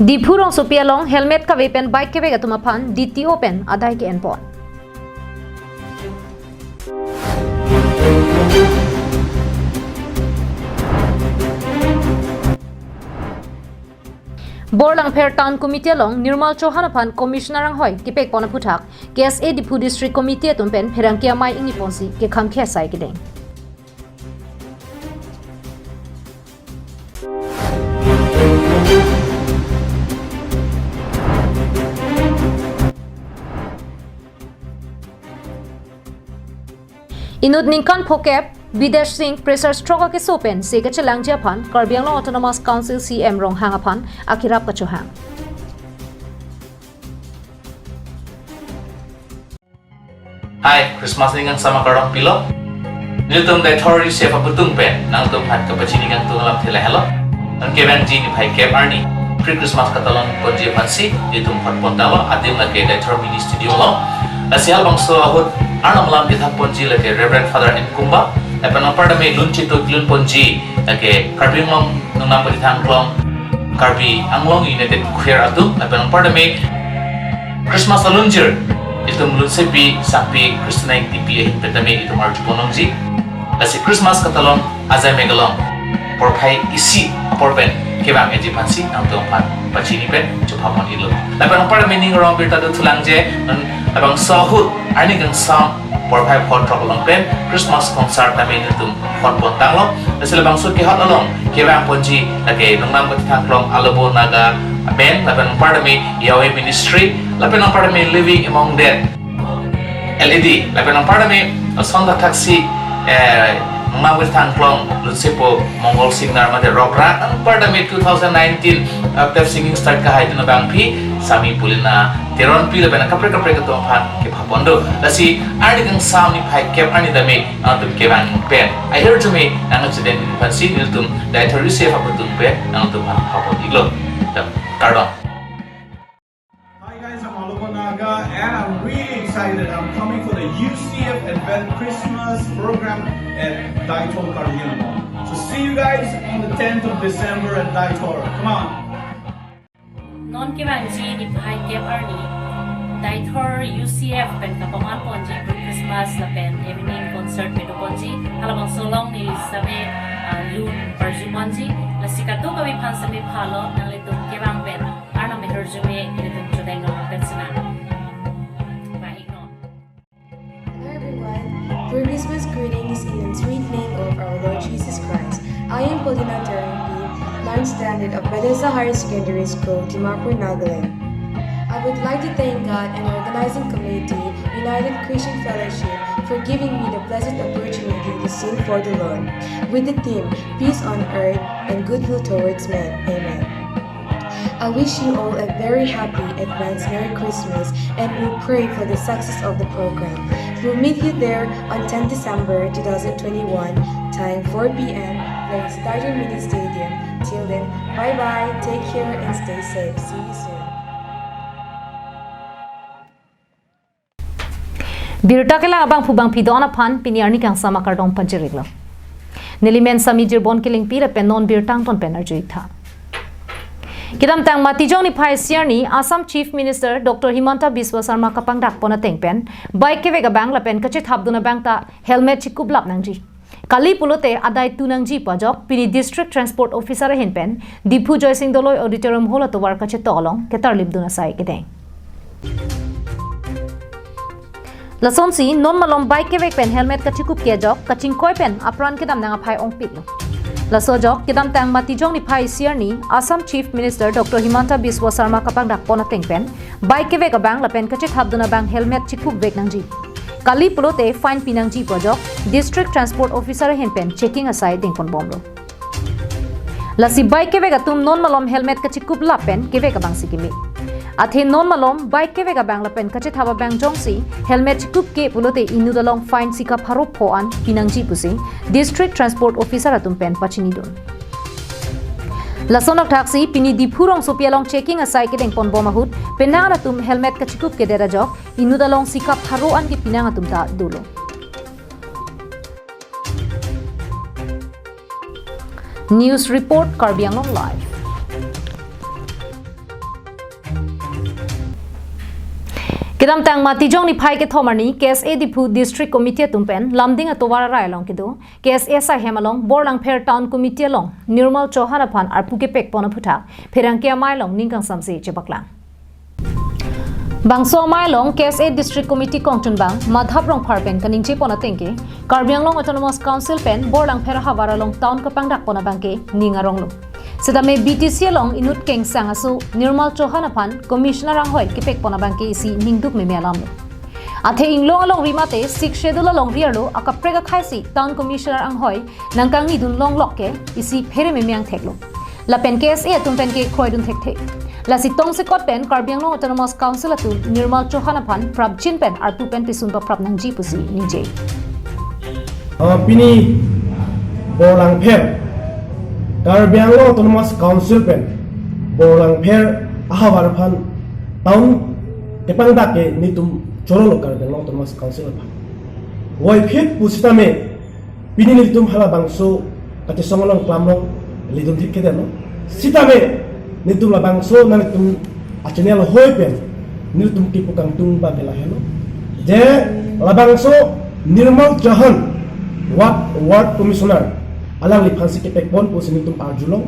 Dipurong sopialong helmet ka pen bike ke bega tumapan DTO pen adai ke enpon. Borlang Pher Town Committee long Nirmal Chauhan apan Commissioner ang hoy kipek pona puthak KSA Dipu District Committee tumpen pherangkia mai ingi ponsi ke khamkhia sai ke deng. Inut ningkan phokep Bidesh Singh pressure stroke ke sopen se ke chelang japan Karbiang Autonomous Council CM rong hang apan akhirap ka chohang. Hai, Christmas ningan sama karong pilo. Niltum dai thori se fa butung pen nang tum hat ka pachi ningan tu ngalam thela hello. An ke ban ji ni phai ke arni. Pre Christmas ka talon ponje phansi niltum phat pon dalo adim la ke dai thor mini studio lo. Asial bangso ahut Arnam lam kita ponji leke Reverend Father in Kumba. Epan apar dami lunci tu lun ponji leke Karbi long nung nam pati thang klong Karbi anglong United Queer atu. Epan apar dami Christmas alunjir itu mulun sepi sampai Kristnaik tipi petame itu marju ponongji. Lasi Christmas katalong azai megalong porpai isi porben kebang eji pansi nang tuang pan pacini pen cupamon ilu. Epan apar dami ning rong birta tu tulangje abang sahut ani gang sam porpai pot rokolong pen Christmas concert kami nutum pot pontang lo hasil bang sut ke hot along ke bang ponji lagi nongnam ko tangklong alabo naga ben laban pardami yawe ministry laban pardami living among dead LED laban pardami sonda taxi nongnam ko tangklong lutsipo mongol singer mate rock ra pardami 2019 active singing start ka hai na bang pi sami pulina teron pi laban kapre kapre ka tuang ke papondo lasi ani gang sam ni phai kep ani dami tum ke bang pen I heard to me nang accident ni pansi niltum dietary safe aputum pe nang tum papon iglo pardon. Hi guys, I'm Aloko Naga and I'm really excited. I'm coming for the UCF Advent Christmas program at Daitor Karbiang. So see you guys on the 10th of December at Daitor. Come on. Non ke banji ni phai ke arni Daitor UCF pen kapaman ponji Christmas la pen evening concert pe do ponji halabang solong ni sabe lu perjumanji la sikato ka wi phan sabe phalo nang le tum ke bang pen arna me herjume ni tum chodai no pensana bye no. Hello everyone, for Christmas greetings in the sweet name of our Lord Jesus Christ. I am Paulina Tarimpi, 9th standard of Bethesda Higher Secondary School, Dimapur, Nagaland. I would like to thank God and organizing committee, United Christian Fellowship, for giving me the blessed opportunity to sing for the Lord, with the theme, Peace on Earth and Goodwill Towards Men. Amen. I wish you all a very happy advance Merry Christmas and we'll pray for the success of the program. We'll meet you there on 10 December 2021, time 4 p.m. place Daitor Mini Stadium. Till then, bye-bye, take care and stay safe. See you soon. Birta kela abang phubang pidona phan piniarni kang sama kardom panjiriglo. Nilimen sami jirbon kiling pira pen non birtang ton penerji tha. Kidam tang matijong ni phai siarni Assam Chief Minister Dr. Himanta Biswa Sarma kapang dak pona tengpen bike ke vega bang la pen kache thabduna bang ta helmet chikublap nangji. Kali pulote adai tunangji pajok pini District Transport Officer hin pen Dipu Joy Singh Doloi Auditorium Hall to war kache tolong ketar libduna sai kedeng. Lasonsi non malom bike ke vek pen helmet ka chikup ke jok kaching koi pen apran kedam nanga phai ong pik lo. Laso jok kedam tang matijong ni phai siarni Assam Chief Minister Dr. Himanta Biswa Sarma kapang dak pona teng pen bike ke vek abang la pen kache thabduna bang helmet chikup vek nangji. Kali pulote fine pinangji pojok District Transport Officer hin pen checking aside ding pon bomlo. Lasi bike ke vega tum non malom helmet ka chikup la pen ke vega bang sikimi. Athe non malom bike ke vega bang la pen kache thaba bang jongsi helmet chikup ke pulote inu dalong fine sika pharo pho an pinangji pusi District Transport Officer atum pen pachini don. Lasonok taxi pini dipurong sopialong checking asai ke deng pon bomahut penang tum helmet ka chikup ke dera jok inu dalong sika pharo an ke pinang atum ta dulo. News report Karbiang Live. Kidam tang mati jong ni phai ke thomarni KSA Dipu District Committee tumpen lamding atowara rai long kido KSA sa hemalong Borlang Fair Town Committee long Nirmal Chauhan aphan arpu ke pek pona phutha pherang ke mai long ningkang samse chebaklang Bangso mai long KSA District Committee kongchun bang madhab rong pharpen kaning che pona tengke Karbiang long Autonomous Council pen Borlang Fair hawara long town ka pangdak pona bangke ninga rong lo Sedame BTC long inut keng sangasu Nirmal Chauhan aphan commissioner ang hoy kipek pona bangke isi ningduk me melam lo Athe inglong along rimate sik schedule along riarlo akaprega khaisi town commissioner ang hoy nangkang ni dun long lokke isi phere me meang theklo La pen KSA tumpen ke khoi dun thek thek La si tong se kot pen Karbiang long Autonomous Council atu Nirmal Chauhan aphan prab chin pen artu pen pisun pa prab nang ji pusi nije Pini Borlang Fair Karbiang long Autonomous Council pen Borlang Fair ahawar phan town kepang dake nitum chorolo Karbiang long Autonomous Council phan wai phek pusitame pini nitum hala bangso kate songolong klamong lidum thik kedeno sitame nitum la bangso na nitum achenel hoy pen nitum tipukang tung ba bela helo je la bangso Nirmal Chauhan ward commissioner alang lipansi ke pekpon po sinitum arjulong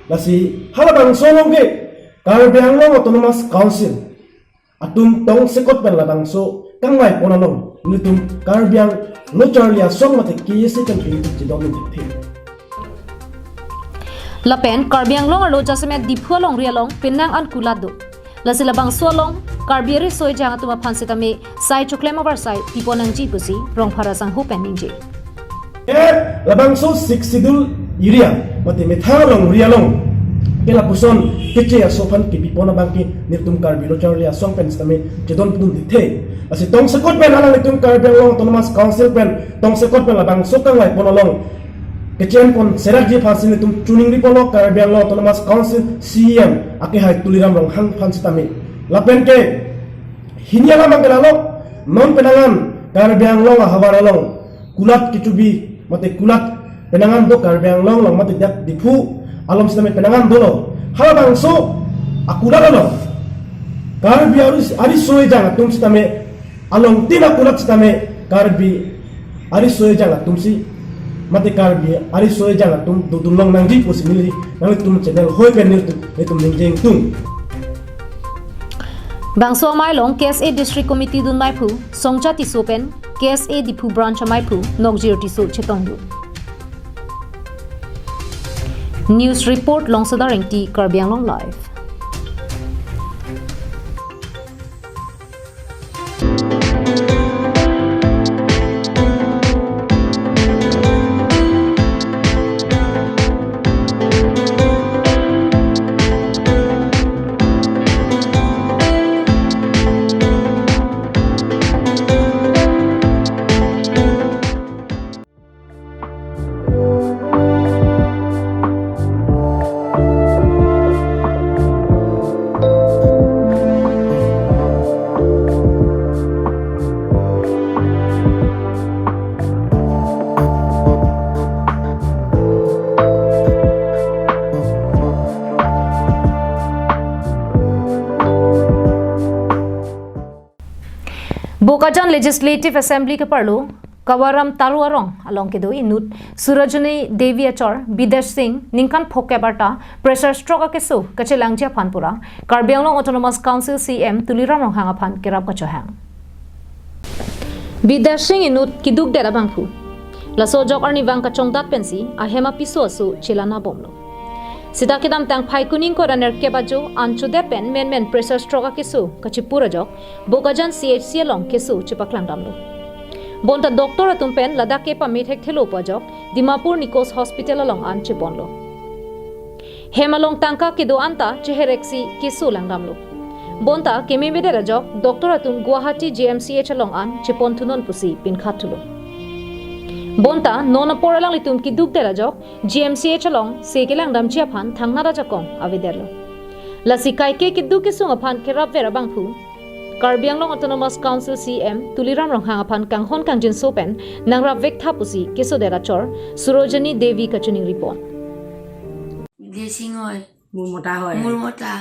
lasi halabang solong ke Karbiang long Autonomous Council atum tong sekot pen labang so kangwai ponalong nitum Karbiang lochalia song mate kiyesi kan pintu jidong ni Lapen Karbiang long alo jasame diphu long rialong pinang an kulado lasi labang solong Karbiari soi jang atuma phansitame sai chuklema bar sai piponang ji pusi rong pharasang hu pen ninje labang so sik sidul area mate methalong rialong kela puson keche asofan ki pipona bangki nitum Karbi lochalia song pen stame jedon pudum dithe asi tong sekot pen alang nitum Karbiang long Autonomous Council pen tong sekot pen labang so kangai ponolong kechen pon serak je phasin nitum tuning ripolo Karbiang long Autonomous Council CM ake hai tuliram rong hang phansitame lapen ke hinyala mangalalo non penangan Karbiang long hawaralong kulat kicubi mate kulat penangan do Karbiang long mate dak dipu alom sedame penangan dolo halabang so akulat lo Karbi ari soe jang tum sedame along tina kulat sedame Karbi ari soe jang tum si mate Karbi ari soe jang tum dudulong nang di posimili nang tum channel hoy pen tum ningjeng tum Bangso mai long KSA District Committee dun mai phu songcha ti sopen KSA Dipu branch mai phu nogjir ti so chetongdu News report long sadareng ti Karbiang long live Bokajan Legislative Assembly ke parlo Kawaram Taruarong along ke do inut Surajani Devi Achor Bidesh Singh Ninkan Phokebarta pressure stroke ke so kachelangja phanpura Karbiang long Autonomous Council CM Tuliram rong hanga phan kerap kachohang Bidesh Singh inut kiduk dera bangphu laso jok arni wang ka chongdat pensi ahema piso so chilana bomlo Sida kidam tang phai kuning ko runner ke bajo anchu de pen men pressure stroke ke so kachipura jok Bokajan CHC long ke so chipaklang damlo Bonta doctor atum pen ladak ke pa mithek thelo pajok Dimapur Nikos Hospital along an chibonlo Hemalong tangka ke do anta chehereksi ke so langdamlo Bonta keme mede rajok doctor atum Guwahati GMCH along an chipon thunon pusi pin khathulo Bonta nona poralang litum ki duk dera jok GMCH along sekelang dam chia phan thangna raja kong aviderlo lasikai ke ki duk ke sunga phan kerap vera bangphu Karbiang long Autonomous Council CM Tuliram rong hanga phan kanghon kangjin sopen nangra vek thapusi keso dera chor Surojani Devi kachuning report Desing hoy murmota hoy murmota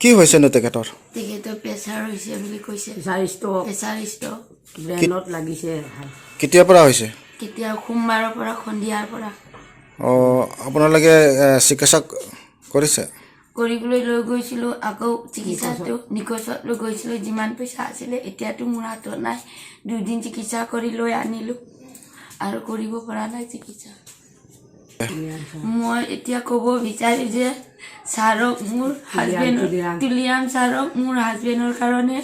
কি হৈছে no তেখেতৰ তেখেতৰ pressure হৈছে বুলি কৈছে pressure stroke ব্ৰেইনত লাগিছে কেতিয়াৰ পৰা হৈছে কেতিয়া সোমবাৰৰ পৰা সন্ধিয়াৰ পৰা আপোনালোকে চিকিৎসা কৰিছে কৰিবলৈ লৈ গৈছিলোঁ আকৌ চিকিৎসাটো নিকচত লৈ গৈছিলোঁ যিমান পইচা আছিলে এতিয়াতো মোৰ হাতত নাই 2 দিন চিকিৎসা কৰি লৈ আনিলোঁ আৰু কৰিব পৰা নাই চিকিৎসা মই এতিয়া ক'ব বিচাৰি যে ছাৰক মোৰ হাজবেণ্ড তুলিয়াম ছাৰক মোৰ হাজবেণ্ডৰ কাৰণে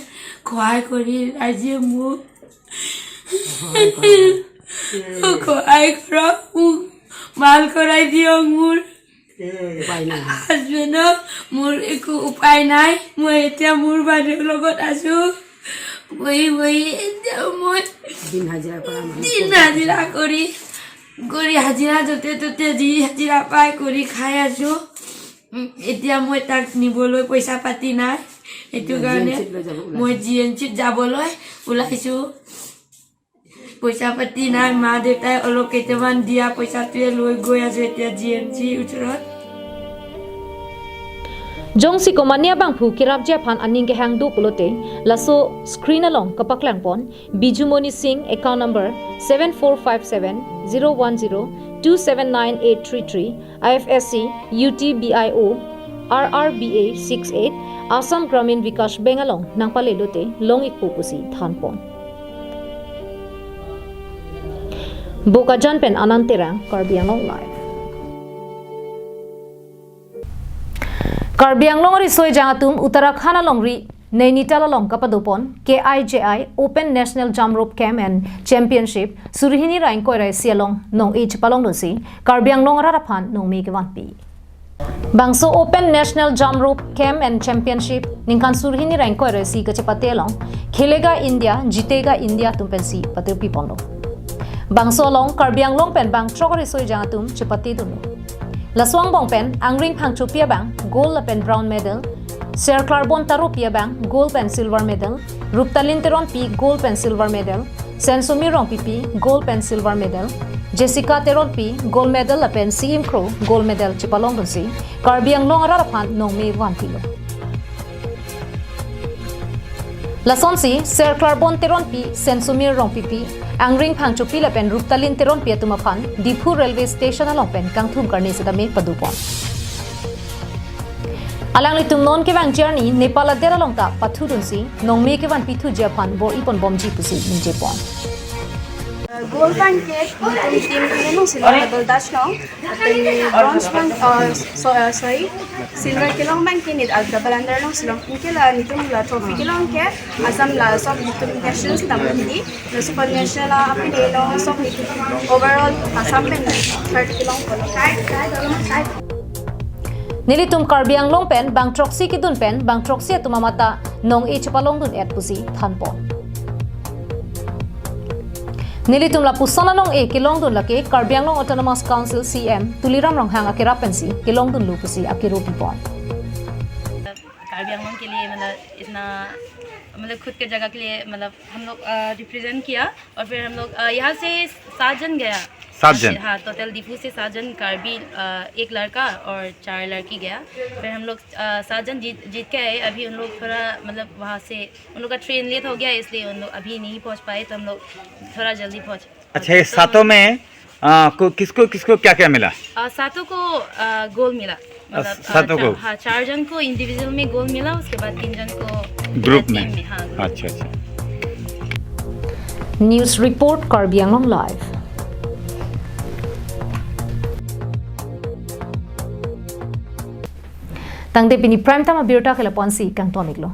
সহায় কৰি ৰাইজে মোক সহায় কৰক মোক ভাল কৰাই দিয়ক মোৰ হাজবেণ্ডক মোৰ একো উপায় নাই মই এতিয়া মোৰ বান্ধৱীৰ লগত আছোঁ বহি এতিয়া মই দিন হাজিৰা কৰি হাজিৰা য'তে ত'তে যি হাজিৰা পাই কৰি খাই আছোঁ এতিয়া মই তাক নিবলৈ পইচা পাতি নাই সেইটো কাৰণে মই GNCত যাবলৈ ওলাইছোঁ পইচা পাতি নাই মা দেউতাই অলপ কেইটামান দিয়া পইচাটোৱে লৈ গৈ আছোঁ এতিয়া GNC ওচৰত Jongsi ko mania bang phu kirap je phan aning ke hang du pulote laso screen along kapak lang pon Bijumoni Singh account number 74570102798833 IFSC UTBIO RRBA 68 Assam Gramin Vikash Bank along nangpale lote long ikpu pusi than pon Boka jan pen ananterang Karbi Anglong live Karbi Anglong ri soi jangatum Uttarakhand along ri Nainital along kapadopon KIJI Open National Jump Rope Camp and Championship Surihini Rain Koi Rai Sialong Nong H Palong Lusi Karbi Anglong Raraphan Nong Mi Kewan Pi Bangso Open National Jump Rope Camp and Championship Ningkan Surihini Rain Koi Rai Si Kachapate along Khelega India Jitega India Tumpensi Patu Pi Pondo Bangso along Karbi Anglong pen bang chokori soi jangatum chapati dunu Laswang bong pen angring phang chupia bang gold pen brown medal Ser Clarbon tarupia bang gold pen silver medal Ruptalin teron pi gold pen silver medal Sensumi rong pi gold pen silver medal Jessica teron pi gold medal pen CM Crow gold medal chipalong dunsi Karbi Anglong araphan nong me 1 kilo Lasonsi Ser Clarbon teron pi Sensumi rong pi Angring phang chupi la pen Ruptalin teron pi tumaphan Dipu railway station along pen kangthum karni sedame padupon Alang litum non ke bang journey Nepal adera long ta pathu dunsi nongme ke wan pithu japan bor ipon bomji pusi ninjepon Gold band cake team nung sila double dash no bronze band sorry silver kilong band kinit al double under nung sila kila nitum la trophy kilong ke asam la sob nitum national sila hindi no super national la apin no sob nitum overall asam pen 30 kilong ko Nilitum Karbi Anglong pen bang troxy kidun pen bang troxy tumamata nong e chapalong dun et pusi thanpon Nilitum la pusana nong e kilong dun lake Karbi Anglong Autonomous Council CM Tuliram rong hang akira pensi kilong dun lu pusi akiru pipon Karbi Anglong के लिए मतलब इतना मतलब खुद के जगह के लिए मतलब हम लोग रिप्रेजेंट किया और फिर हम लोग यहाँ से 7 जन गया 7 जन हाँ टोटल डिपू से 7 जन कार्बी एक लड़का और 4 लड़की गया फिर हम लोग 7 जन जीत के आए अभी उन लोग थोड़ा मतलब वहाँ से उन लोग का ट्रेन लेट हो गया इसलिए उन लोग अभी नहीं पहुँच पाए तो हम लोग थोड़ा जल्दी पहुँचे अच्छा ये सातों में किसको किसको क्या क्या मिला सातों को गोल्ड मिला सातों को हाँ 4 जन को इंडिविजुअल में गोल्ड मिला उसके बाद 3 जन को ग्रुप में हाँ अच्छा अच्छा News Report Karbi Anglong Live Tangde pini prime time abirta khela ponsi kang tomiklo